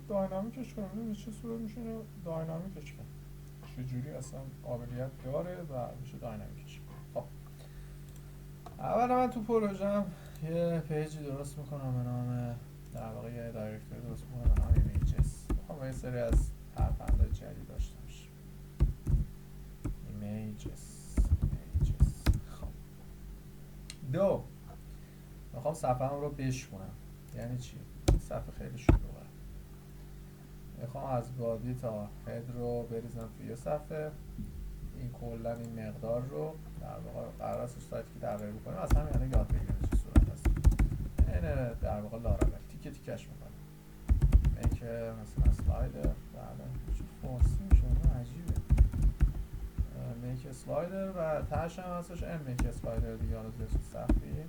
داینامیکش کنم ببینیم چه صورت میشه اینو داینامیکش کنم چجوری اصلا قابلیت داره و میشه داینامیکش کنم. خب اول من تو پروژم یه پیجی درست میکنم به نام در واقع یه دایرکتوری درست میکنم به نام ایمیجز. میخوام یه سری از پرپندهای جدید داشته باشم. ایمیجز. خب دو میخوام صفحه‌ام رو بشکنم. یعنی چی؟ صفحه خیلی شلوغه. میخوام از بادی تا هد رو بریزم توی یه صفحه. این کلا این مقدار رو در واقع قرار است سایتی که طراحی بکنیم از همین الان یاد بگیریم چه صورت هست. این در واقع لارول تیکه تیکش میکنم. میک مثلا اسلایدر بله چه فارسی میشه عجیبه. میک اسلایدر و تاش هم هستش ان میک اسلایدر دیگه حالا توی صفحه‌ای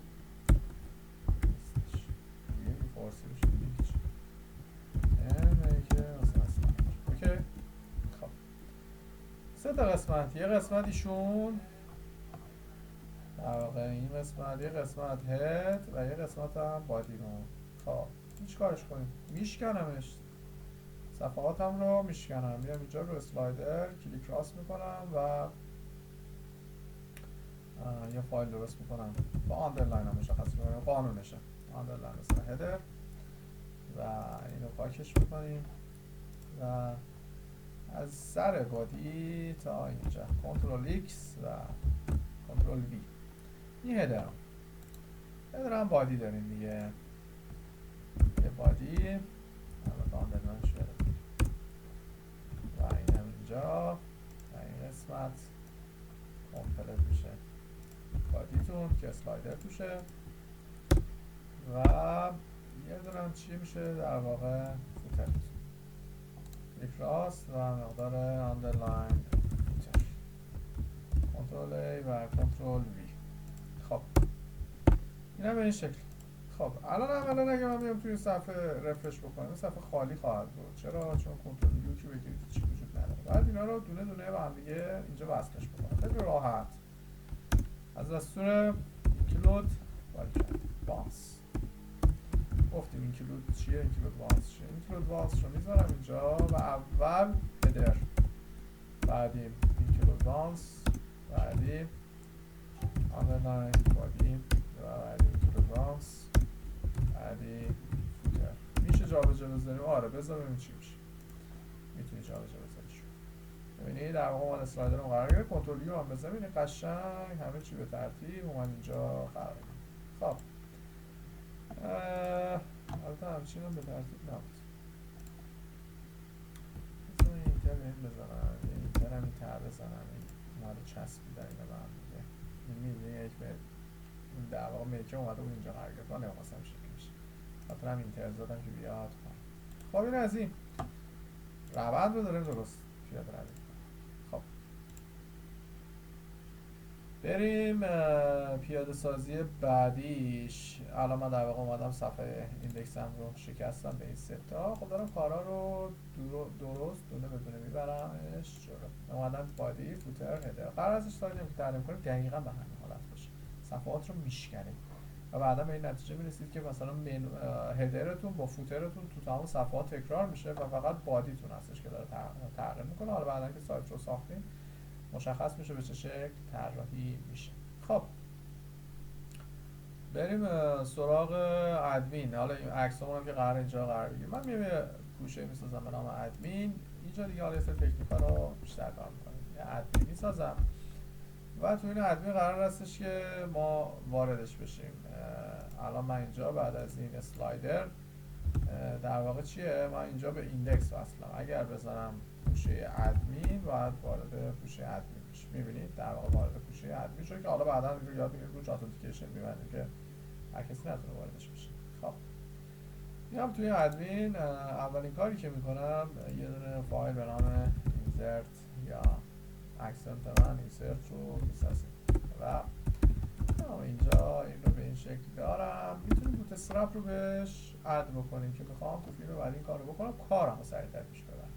نیستش. دیگه فارسی بشه دیگه چی؟ ان میک مثلا اسلایدر. اوکی. خب سه تا قسمت. یه قسمت ایشون در واقع این قسمت، یه قسمت هد و یه قسمت هم بادی رو. خب هیچ کارش کنیم میشکنمش صفحاتم رو میشکنم. میام اینجا رو اسلایدر کلیک راست میکنم و یه فایل درست میکنم با آندرلاین هم مشخص میکنم قانونشه آندرلاین مثلا هدر و اینو پاکش میکنیم و از سر بادی تا اینجا کنترل ایکس و کنترل وی این هدر هم بادی داریم دیگه. یه بادی البته آندرلاین شده و این هم اینجا و این قسمت کامپلت میشه بادیتون که اسلایدر توشه و یه دونم چی میشه در واقع فوتر کلیک راست و مقدار آندرلاین فوتر کنترل ای و کنترل وی. خب این هم به این شکل. خب الان اگه من بیام توی صفحه رفرش بکنم صفحه خالی خواهد بود. چرا؟ چون کنترل یو که بگیرید چی وجود نداره. بعد اینا رو دونه دونه با هم دیگه اینجا وصلش بکنم. خیلی راحت از دستور اینکلود وانس گفتیم اینکلود چیه، اینکلود وانس چیه. اینکلود وانس رو میذارم اینجا و اول هدر بعدی اینکلود وانس بعدی آندرلاین بادی و بعدی اینکلود وانس بعدی فوتر. میشه جابجا بذاریم؟ آره بذار ببینیم چی میشه. میتونی جابجا بذاریش. ببینید در واقع من اسلایدرم قرار گرفت کنترل یو هم بزنم این قشنگ همه چی به ترتیب اومد اینجا قرار گرفت. خب البته همچین هم به ترتیب نبود. بذار این اینتر به این بزنم این اینتر هم این تر بزنم این اومده چسبیدن اینا به هم دیگه. این میدونی یک به این در واقع میکه اومده بود اینجا قرار گرفت. من نمیخواستم شکل بشه خاطر هم اینتر زدم که بیاد. خب این از این روند رو داریم درست پیاده روی. خب بریم پیاده سازی بعدیش. الان من در واقع اومدم صفحه ایندکسم رو شکستم به این سه تا. خب دارم کارا رو درست دونه به دونه میبرمش جلو. اومدم بادی فوتر هدر قرار ازش سایدیم که تعریف کنیم دقیقا به همین حالت باشه. صفحات رو میشکنیم و بعدا به این نتیجه میرسید که مثلا هدرتون با فوترتون تو تمام صفحات تکرار میشه و فقط بادیتون هستش که داره تغییر میکنه. حالا بعدا که سایت رو ساختیم مشخص میشه به چه شکل طراحی میشه. خب بریم سراغ ادمین. حالا این عکسامون هم که قرار اینجا قرار بگیره. من میام یه گوشه میسازم به نام ادمین. اینجا دیگه حالا یه سری تکنیکا رو بیشتر کار میکنیم. یه ادمین میسازم و تو این ادمین قرار هستش که ما واردش بشیم. الان من اینجا بعد از این اسلایدر در واقع چیه؟ من اینجا به ایندکس وصلم. اگر بزنم پوشه ادمین باید وارد پوشه ادمین بشه. میبینید در واقع وارد پوشه ادمین شده که حالا بعدا رو یاد میگیریم روش اتنتیکیشن میبندیم که هر کسی نتونه واردش بشه. خب میام توی ادمین اولین کاری که میکنم یه دونه فایل به نام اینسرت یا اکسنت من اینسرت رو میسازیم و اینجا این رو به این شکل دارم. میتونیم بوت استرپ رو بهش اد بکنیم که میخوام تو فیلم بعد این کار رو بکنم کارم رو سریعتر پیش ببرم.